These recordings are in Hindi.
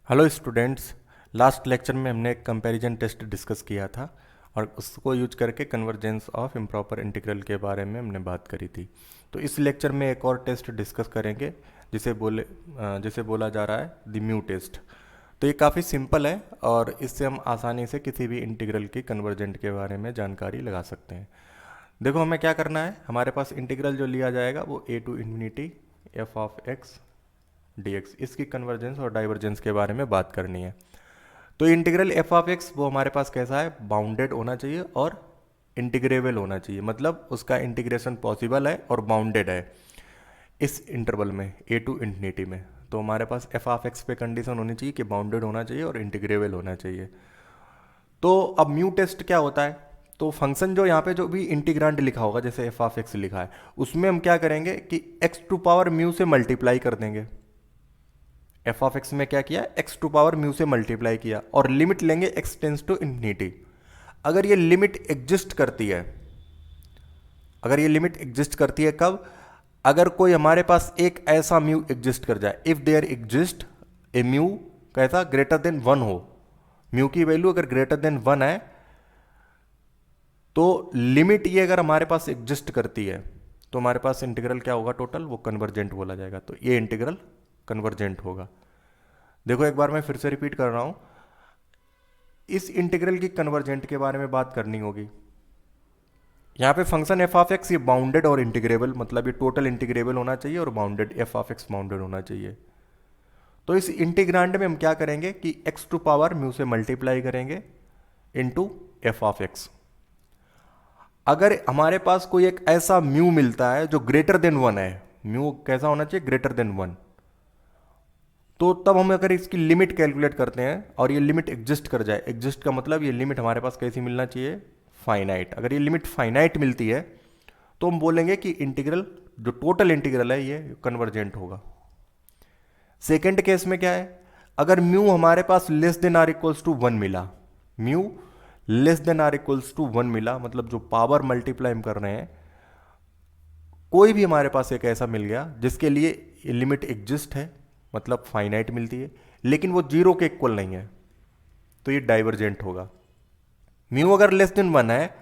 Hello students. लास्ट लेक्चर में हमने एक कंपैरिजन टेस्ट डिस्कस किया था और उसको यूज करके कन्वर्जेंस ऑफ इम्प्रॉपर इंटीग्रल के बारे में हमने बात करी थी। तो इस लेक्चर में एक और टेस्ट डिस्कस करेंगे जिसे बोला जा रहा है द म्यू टेस्ट। तो ये काफ़ी सिंपल है और इससे हम आसानी से किसी भी इंटीग्रल की कन्वर्जेंट के बारे में जानकारी लगा सकते हैं। देखो हमें क्या करना है, हमारे पास इंटीग्रल जो लिया जाएगा वो a to infinity f of x dx, इसकी कन्वर्जेंस और डाइवर्जेंस के बारे में बात करनी है। तो इंटीग्रल एफ ऑफ एक्स वो हमारे पास कैसा है, बाउंडेड होना चाहिए और इंटीग्रेबल होना चाहिए, मतलब उसका इंटीग्रेशन पॉसिबल है और बाउंडेड है इस इंटरवल में ए टू इन्फिनिटी में। तो हमारे पास एफ ऑफ एक्स पे कंडीशन होनी चाहिए कि बाउंडेड होना चाहिए और इंटीग्रेबल होना चाहिए। तो अब म्यू टेस्ट क्या होता है, तो फंक्शन जो यहाँ पे जो भी इंटीग्रांड लिखा होगा जैसे एफ ऑफ एक्स लिखा है उसमें हम क्या करेंगे कि एक्स टू पावर म्यू से मल्टीप्लाई कर देंगे। एफ ऑफ एक्स में क्या किया, एक्स टू पावर म्यू से मल्टीप्लाई किया और लिमिट लेंगे एक्स टेंस टू इन्फिनिटी। अगर ये लिमिट एग्जिस्ट करती है, अगर ये लिमिट एग्जिस्ट करती है कब, अगर कोई हमारे पास एक ऐसा म्यू एग्जिस्ट कर जाए, if there exist a mu कैसा ग्रेटर देन वन हो, म्यू की वैल्यू अगर ग्रेटर देन वन है तो लिमिट ये अगर हमारे पास एग्जिस्ट करती है तो हमारे पास इंटीग्रल क्या होगा, टोटल वो कन्वर्जेंट बोला जाएगा। तो ये इंटीग्रल कन्वर्जेंट होगा। देखो एक बार मैं फिर से रिपीट कर रहा हूं, इस इंटीग्रल की कन्वर्जेंट के बारे में बात करनी होगी। यहां पे फंक्शन एफ ऑफ एक्स ये बाउंडेड और इंटीग्रेबल, मतलब ये टोटल इंटीग्रेबल होना चाहिए और bounded, F of x bounded होना चाहिए। तो इस इंटीग्रांड में हम क्या करेंगे कि एक्स टू पावर म्यू से मल्टीप्लाई करेंगे इनटू एफ ऑफ एक्स। अगर हमारे पास कोई एक ऐसा म्यू मिलता है जो ग्रेटर देन वन है, म्यू कैसा होना चाहिए, ग्रेटर देन वन, तो तब हम अगर इसकी लिमिट कैलकुलेट करते हैं और ये लिमिट एग्जिस्ट कर जाए, एग्जिस्ट का मतलब ये लिमिट हमारे पास कैसी मिलना चाहिए, फाइनाइट। अगर ये लिमिट फाइनाइट मिलती है तो हम बोलेंगे कि इंटीग्रल जो टोटल इंटीग्रल है ये कन्वर्जेंट होगा। सेकेंड केस में क्या है, अगर म्यू हमारे पास less than are equals to one मिला, mu less than are equals to one मिला, मतलब जो पावर मल्टीप्लाई हम कर रहे हैं, कोई भी हमारे पास एक ऐसा मिल गया जिसके लिए लिमिट एग्जिस्ट है, मतलब फाइनाइट मिलती है, लेकिन वो जीरो के इक्वल नहीं है, तो ये डाइवर्जेंट होगा। म्यू अगर लेस देन वन है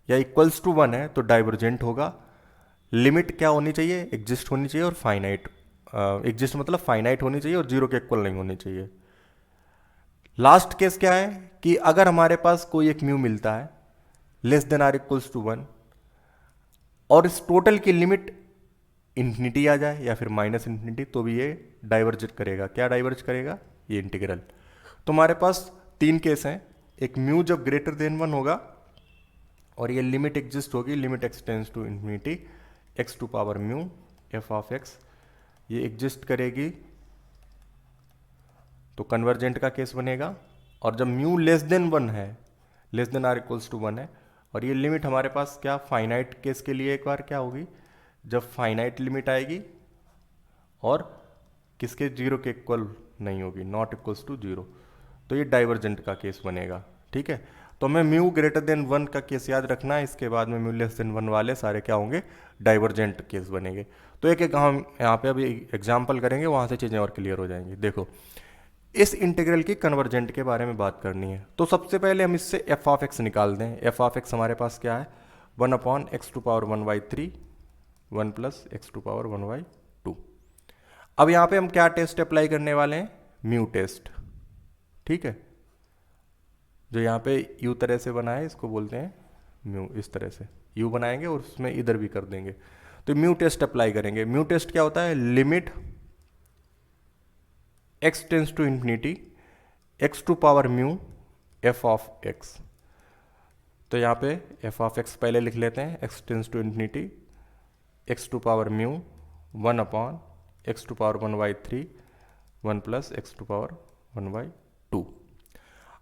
या इक्वल्स टू वन है तो डाइवर्जेंट होगा। लिमिट क्या होनी चाहिए, एग्जिस्ट होनी चाहिए और फाइनाइट, एग्जिस्ट मतलब फाइनाइट होनी चाहिए और जीरो के इक्वल नहीं होनी चाहिए। लास्ट केस क्या है कि अगर हमारे पास कोई एक म्यू मिलता है less than are equals to one और इस टोटल की लिमिट इन्फिनिटी आ जाए या फिर माइनस इन्फिनिटी, तो भी ये डाइवर्ज करेगा। क्या डाइवर्ज करेगा, ये इंटीग्रल। तो हमारे पास तीन केस हैं, एक म्यू जब ग्रेटर देन वन होगा और ये लिमिट एग्जिस्ट होगी, limit extends to infinity x to power mu f of x, ये एग्जिस्ट करेगी तो कन्वर्जेंट का केस बनेगा। और जब म्यू लेस देन वन है, less than are equals to one है और ये लिमिट हमारे पास क्या फाइनाइट केस के लिए एक बार क्या होगी, जब फाइनाइट लिमिट आएगी और किसके जीरो के इक्वल नहीं होगी, नॉट इक्वल्स टू जीरो, तो ये डाइवर्जेंट का केस बनेगा। ठीक है, तो हमें म्यू ग्रेटर देन वन का केस याद रखना है, इसके बाद में म्यू लेस देन वन वाले सारे क्या होंगे, डाइवर्जेंट केस बनेंगे। तो एक एक हम यहाँ पे अभी एग्जाम्पल करेंगे, वहाँ से चीज़ें और क्लियर हो जाएंगी। देखो इस इंटीग्रल की कन्वर्जेंट के बारे में बात करनी है, तो सबसे पहले हम इससे एफ ऑफ एक्स निकाल दें। एफ ऑफ एक्स हमारे पास क्या है, one upon x to power one by three, one plus x to power one by two. अब यहाँ पे हम क्या टेस्ट अप्लाई करने वाले हैं, म्यू टेस्ट। ठीक है, जो यहाँ पे यू तरह से बना है इसको बोलते हैं म्यू, इस तरह से यू बनाएंगे और उसमें इधर भी कर देंगे, तो म्यू टेस्ट अप्लाई करेंगे। म्यू टेस्ट क्या होता है, limit x tends to infinity x to power mu f of x. तो यहाँ पे एफ ऑफ एक्स पहले लिख लेते हैं, x tends to infinity x to power mu one upon x to power one by three, one plus x to power one by two.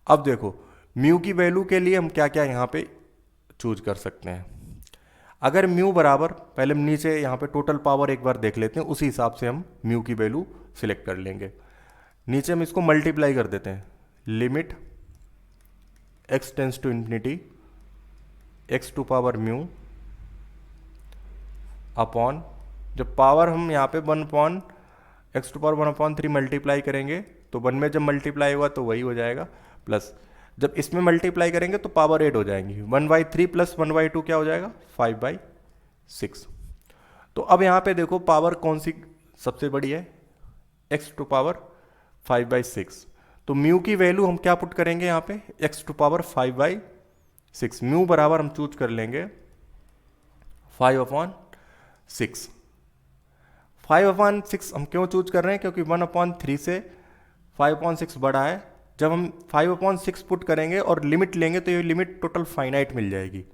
अब देखो म्यू की वैल्यू के लिए हम क्या क्या यहाँ पे चूज कर सकते हैं। अगर म्यू बराबर, पहले हम नीचे यहाँ पे टोटल पावर एक बार देख लेते हैं, उसी हिसाब से हम म्यू की वैल्यू सिलेक्ट कर लेंगे। नीचे हम इसको मल्टीप्लाई कर देते हैं, limit x tends to infinity x to power mu upon, जब पावर हम यहाँ पे one upon x to power one upon three multiply करेंगे तो 1 में जब मल्टीप्लाई हुआ तो वही हो जाएगा, प्लस जब इसमें मल्टीप्लाई करेंगे तो पावर 8 हो जाएंगी, 1/3 प्लस 1/2 क्या हो जाएगा 5/6। तो अब यहाँ पे देखो पावर कौन सी सबसे बड़ी है, x टू पावर 5/6। तो म्यू की वैल्यू हम क्या पुट करेंगे यहाँ पे, x टू पावर 5/6। म्यू बराबर हम चूज कर लेंगे 5/6। 5/6 हम क्यों चूज कर रहे हैं, क्योंकि 1/3 से 5/6 बड़ा है। जब हम 5/6 पुट करेंगे और लिमिट लेंगे तो ये लिमिट टोटल फाइनाइट मिल जाएगी।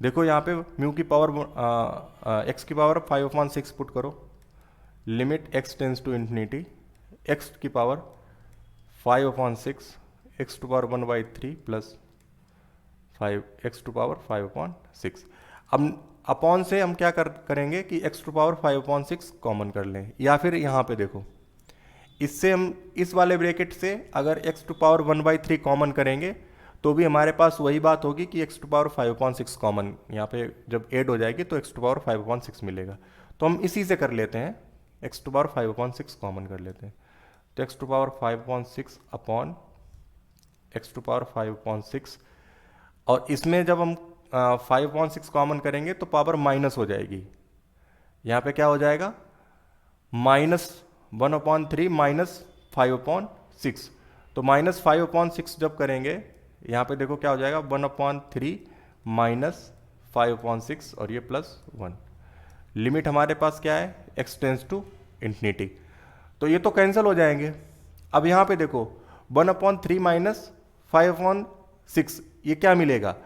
देखो यहाँ पे म्यू की पावर x की पावर 5/6 पुट करो, limit x tends to infinity, x की power 5/6 x to power 1/3 plus 5 x to power 5/6। अब अपॉन से हम क्या करेंगे कि x टू पावर 5/6 कॉमन कर लें, या फिर यहाँ पे देखो इससे हम इस वाले ब्रैकेट से अगर x टू पावर 1/3 कॉमन करेंगे तो भी हमारे पास वही बात होगी कि x टू पावर 5/6 कॉमन यहाँ पे जब ऐड हो जाएगी तो x टू पावर 5/6 मिलेगा। तो हम इसी से कर लेते हैं, x टू पावर 5/6 कॉमन कर लेते हैं, तो x to power 5/6 upon x to power 5/6, और इसमें जब हम 5/6 कॉमन करेंगे तो पावर माइनस हो जाएगी। यहाँ पे क्या हो जाएगा -1/3 माइनस 5/6। तो -5/6 जब करेंगे यहाँ पे देखो क्या हो जाएगा 1/3 माइनस 5/6 और ये +1। लिमिट हमारे पास क्या है, x टेंस टू इन्फिनिटी। तो ये तो कैंसिल हो जाएंगे। अब यहाँ पे देखो 1/3 माइनस 5/6 ये क्या मिलेगा,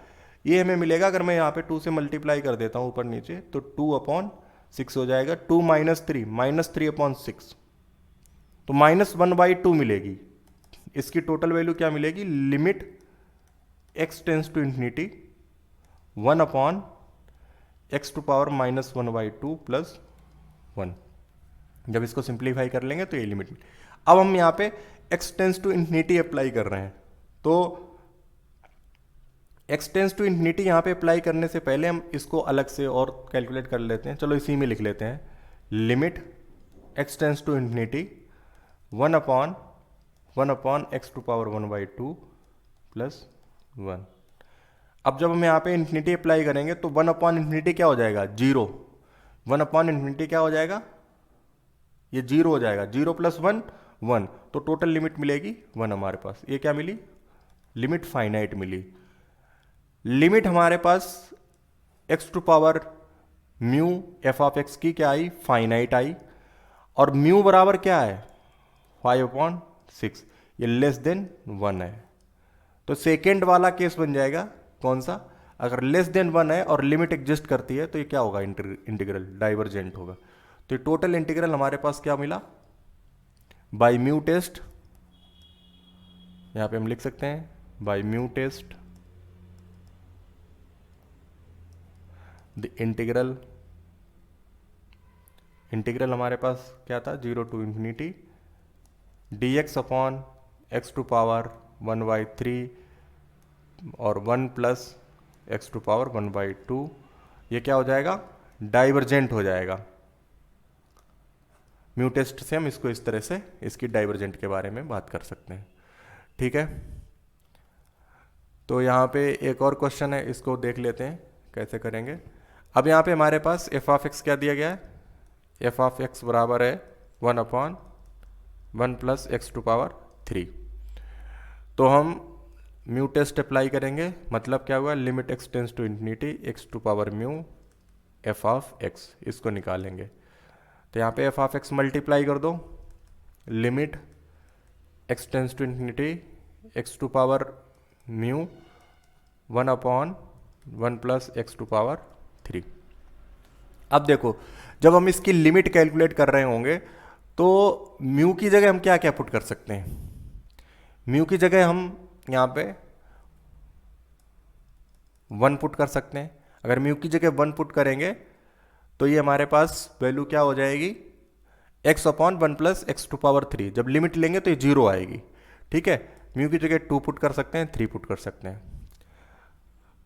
ये हमें मिलेगा अगर मैं यहाँ पे 2 से मल्टीप्लाई कर देता हूँ ऊपर नीचे तो 2/6 हो जाएगा, 2 - 3 -3/6, तो -1/2 मिलेगी। इसकी टोटल वैल्यू क्या मिलेगी, limit x tends to infinity 1/x to power -1/2 plus 1। जब इसको सिंप्लीफाई कर लेंगे तो ये लिमिट मिली। अब हम यहाँ पे x tends to infinity apply कर रहे हैं, तो x टेंस टू इन्फिनिटी यहाँ पे अप्लाई करने से पहले हम इसको अलग से और कैलकुलेट कर लेते हैं। चलो इसी में लिख लेते हैं, limit x tends to infinity 1/x to power 1/2 plus 1। अब जब हम यहाँ पे इन्फिनिटी अप्लाई करेंगे तो 1/इन्फिनिटी क्या हो जाएगा 0, 1/इन्फिनिटी क्या हो जाएगा ये 0 हो जाएगा, 0 + 1 1, तो टोटल लिमिट मिलेगी 1 हमारे पास। ये क्या मिली, लिमिट फाइनाइट मिली। लिमिट हमारे पास x to power mu f(x) की क्या आई, फाइनाइट आई, और म्यू बराबर क्या है 5/6, ये लेस देन 1 है। तो सेकेंड वाला केस बन जाएगा कौन सा, अगर लेस देन 1 है और लिमिट एग्जिस्ट करती है तो ये क्या होगा, इंटीग्रल डाइवर्जेंट होगा। तो ये टोटल इंटीग्रल हमारे पास क्या मिला, बाय म्यू टेस्ट, यहां पे हम लिख सकते हैं by mu test the integral हमारे पास क्या था 0 to infinity dx upon x to power 1/3 और 1 प्लस x टू पावर 1/2, ये क्या हो जाएगा, डाइवर्जेंट हो जाएगा। म्यू टेस्ट से हम इसको इस तरह से इसकी डाइवर्जेंट के बारे में बात कर सकते हैं, ठीक है। तो यहाँ पे एक और क्वेश्चन है, इसको देख लेते हैं कैसे करेंगे। अब यहाँ पे हमारे पास f(x) क्या दिया गया है, f(x) बराबर है 1/1 प्लस x टू पावर 3। तो हम म्यू टेस्ट अप्लाई करेंगे, मतलब क्या हुआ, limit x tends to infinity x to power mu f(x), इसको निकालेंगे। तो यहाँ पे f(x) मल्टीप्लाई कर दो, limit x tends to infinity x to power mu 1/1 plus x to power 3। अब देखो जब हम इसकी लिमिट कैलकुलेट कर रहे होंगे तो म्यू की जगह हम क्या क्या पुट कर सकते हैं, म्यू की जगह हम यहाँ पे 1 पुट कर सकते हैं। अगर म्यू की जगह 1 पुट करेंगे तो ये हमारे पास वैल्यू क्या हो जाएगी, x/1 plus x to power 3। जब लिमिट लेंगे तो ये 0 आएगी, ठीक है। म्यू की जगह 2 पुट कर सकते हैं, 3 पुट कर सकते हैं।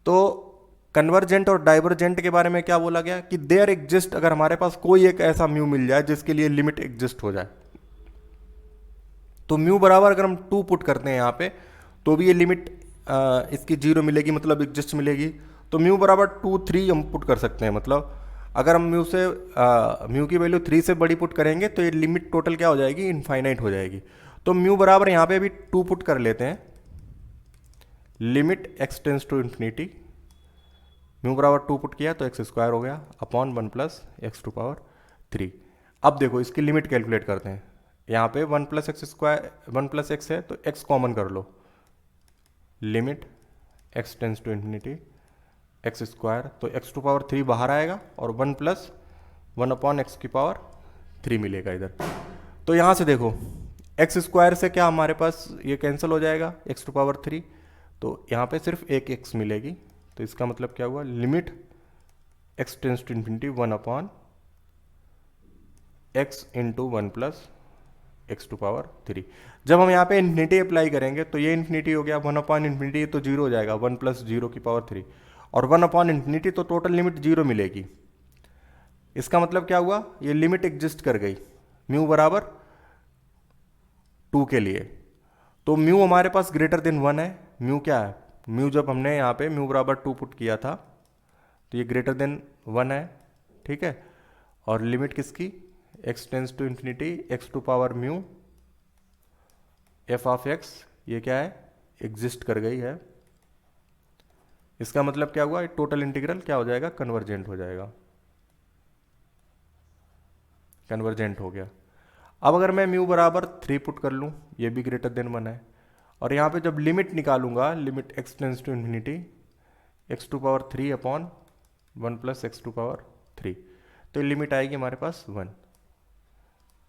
तो कन्वर्जेंट और डाइवर्जेंट के बारे में क्या बोला गया कि देयर एग्जिस्ट, अगर हमारे पास कोई एक ऐसा म्यू मिल जाए जिसके लिए लिमिट एग्जिस्ट हो जाए, तो म्यू बराबर अगर हम 2 पुट करते हैं यहाँ पे तो भी ये लिमिट इसकी 0 मिलेगी, मतलब एग्जिस्ट मिलेगी। तो म्यू बराबर 2 3 हम पुट कर सकते हैं, मतलब अगर हम म्यू की वैल्यू 3 से बड़ी पुट करेंगे तो ये लिमिट टोटल क्या हो जाएगी, इनफाइनाइट हो जाएगी। तो म्यू बराबर यहाँ पे भी 2 पुट कर लेते हैं, limit x tends to infinity, mu बराबर 2 पुट किया तो एक्स स्क्वायर हो गया upon 1 plus x to power 3। अब देखो इसकी लिमिट कैलकुलेट करते हैं। यहाँ पे 1 plus x square 1 plus x है तो x कॉमन कर लो, limit x tends to infinity x square, तो एक्स टू पावर 3 बाहर आएगा और 1 प्लस 1 अपॉन एक्स की पावर 3 मिलेगा इधर। तो यहाँ से देखो एक्स स्क्वायर से क्या हमारे पास ये कैंसिल हो जाएगा एक्स टू पावर 3, तो यहाँ पे सिर्फ एक एक्स मिलेगी। तो इसका मतलब क्या हुआ, limit x tends to infinity 1 upon x into 1 plus x to power 3। जब हम यहाँ पे इन्फिनिटी अप्लाई करेंगे तो ये इन्फिनिटी हो गया, 1 अपॉन इन्फिनिटी तो 0 हो जाएगा, 1 प्लस 0 की पावर 3 और 1 अपॉन इन्फिनिटी तो टोटल लिमिट 0 मिलेगी। इसका मतलब क्या हुआ, ये लिमिट एग्जिस्ट कर गई म्यू बराबर 2 के लिए। तो म्यू हमारे पास ग्रेटर देन 1 है। म्यू क्या है, म्यू जब हमने यहाँ पे म्यू बराबर 2 पुट किया था तो ये ग्रेटर देन 1 है, ठीक है। और लिमिट किसकी, x tends to infinity x to power mu f of x, ये क्या है, एग्जिस्ट कर गई है। इसका मतलब क्या हुआ, टोटल इंटीग्रल क्या हो जाएगा, कन्वर्जेंट हो जाएगा, कन्वर्जेंट हो गया। अब अगर मैं म्यू बराबर 3 पुट कर लूँ, ये भी ग्रेटर देन 1 है, और यहाँ पे जब लिमिट निकालूंगा, limit x tends to infinity x to power 3 upon 1 plus x to power 3, तो लिमिट आएगी हमारे पास 1,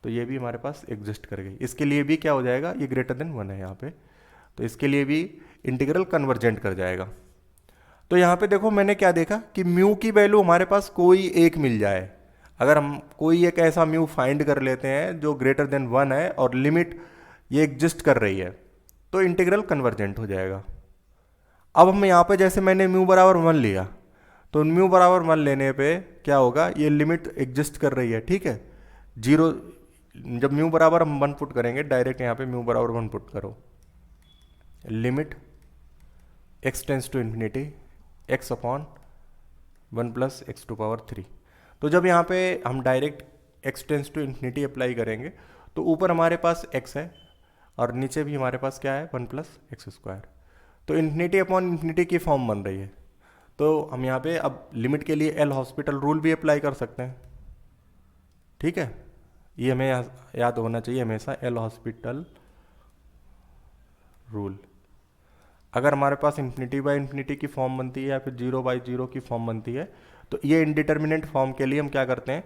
तो ये भी हमारे पास एग्जिस्ट कर गई। इसके लिए भी क्या हो जाएगा, ये ग्रेटर देन 1 है यहाँ पे, तो इसके लिए भी इंटीग्रल कन्वर्जेंट कर जाएगा। तो यहाँ पे देखो मैंने क्या देखा कि म्यू की वैल्यू हमारे पास कोई एक मिल जाए, अगर हम कोई एक ऐसा म्यू फाइंड कर लेते हैं जो ग्रेटर देन 1 है और लिमिट ये एग्जिस्ट कर रही है, तो इंटीग्रल कन्वर्जेंट हो जाएगा। अब हम यहाँ पे जैसे मैंने म्यू बराबर 1 लिया, तो म्यू बराबर 1 लेने पे क्या होगा, ये लिमिट एग्जिस्ट कर रही है, ठीक है। 0 जब म्यू बराबर हम 1 पुट करेंगे, डायरेक्ट यहाँ पे म्यू बराबर 1 पुट करो, limit x tends to infinity x upon 1 plus x to power 3। तो जब यहाँ पे हम direct x tends to infinity apply करेंगे तो ऊपर हमारे पास x है और नीचे भी हमारे पास क्या है, 1 प्लस एक्स स्क्वायर। तो इन्फिनिटी अपॉन इन्फिनिटी की फॉर्म बन रही है। तो हम यहाँ पे अब लिमिट के लिए एल हॉस्पिटल रूल भी अप्लाई कर सकते हैं, ठीक है। ये हमें याद होना चाहिए हमेशा, एल हॉस्पिटल रूल। अगर हमारे पास इन्फिनिटी बाई इन्फिनिटी की फॉर्म बनती है या फिर 0 बाई 0 की फॉर्म बनती है, तो ये इंडिटर्मिनेंट फॉर्म के लिए हम क्या करते हैं,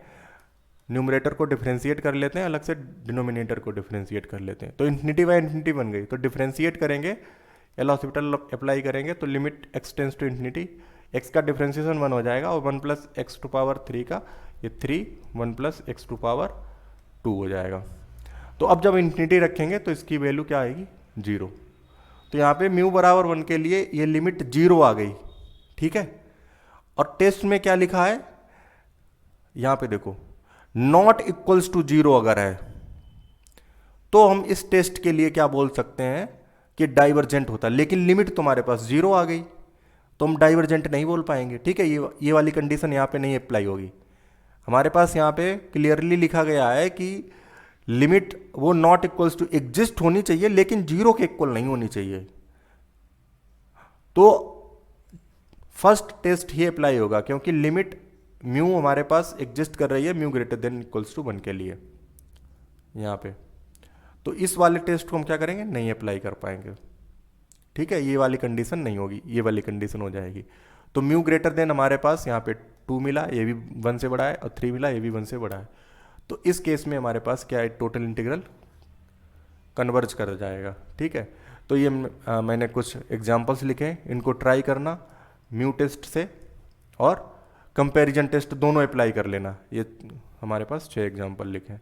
न्यूमरेटर को डिफरेंशिएट कर लेते हैं, अलग से डिनोमिनेटर को डिफरेंशिएट कर लेते हैं। तो इन्फिनिटी बाई इन्फिनिटी बन गई, तो डिफरेंशिएट करेंगे, एल हॉस्पिटल अप्लाई करेंगे, तो limit x tends to infinity x का डिफरेंशिएशन 1 हो जाएगा और 1 प्लस एक्स टू पावर 3 का ये 3 1 प्लस एक्स टू पावर 2 हो जाएगा। तो अब जब इन्फिनिटी रखेंगे तो इसकी वैल्यू क्या आएगी, 0। तो यहाँ पे म्यू बराबर 1 के लिए ये लिमिट 0 आ गई, ठीक है। और टेस्ट में क्या लिखा है, यहाँ पे देखो नॉट इक्वल्स टू 0 अगर है तो हम इस टेस्ट के लिए क्या बोल सकते हैं कि डाइवर्जेंट होता है, लेकिन लिमिट तुम्हारे पास 0 आ गई तो हम डाइवर्जेंट नहीं बोल पाएंगे, ठीक है। ये वाली कंडीशन यहाँ पे नहीं अप्लाई होगी। हमारे पास यहाँ पे क्लियरली लिखा गया है कि लिमिट वो नॉट इक्वल्स टू एग्जिस्ट होनी चाहिए लेकिन 0 के इक्वल नहीं होनी चाहिए। तो फर्स्ट टेस्ट ही अप्लाई होगा क्योंकि लिमिट म्यू हमारे पास एग्जिस्ट कर रही है mu greater than equals to 1 के लिए यहाँ पे। तो इस वाले टेस्ट को हम क्या करेंगे, नहीं अप्लाई कर पाएंगे, ठीक है। ये वाली कंडीशन नहीं होगी, ये वाली कंडीशन हो जाएगी। तो म्यू ग्रेटर देन हमारे पास यहाँ पे 2 मिला, ये भी 1 से बड़ा है, और 3 मिला, ये भी 1 से बड़ा है। तो इस केस में हमारे पास क्या है, टोटल इंटीग्रल कन्वर्ज कर जाएगा, ठीक है। तो ये मैंने कुछ एग्जांपल्स लिखे, इनको ट्राई करना म्यू टेस्ट से और कंपैरिजन टेस्ट दोनों अप्लाई कर लेना। ये हमारे पास 6 एग्जांपल लिखे हैं।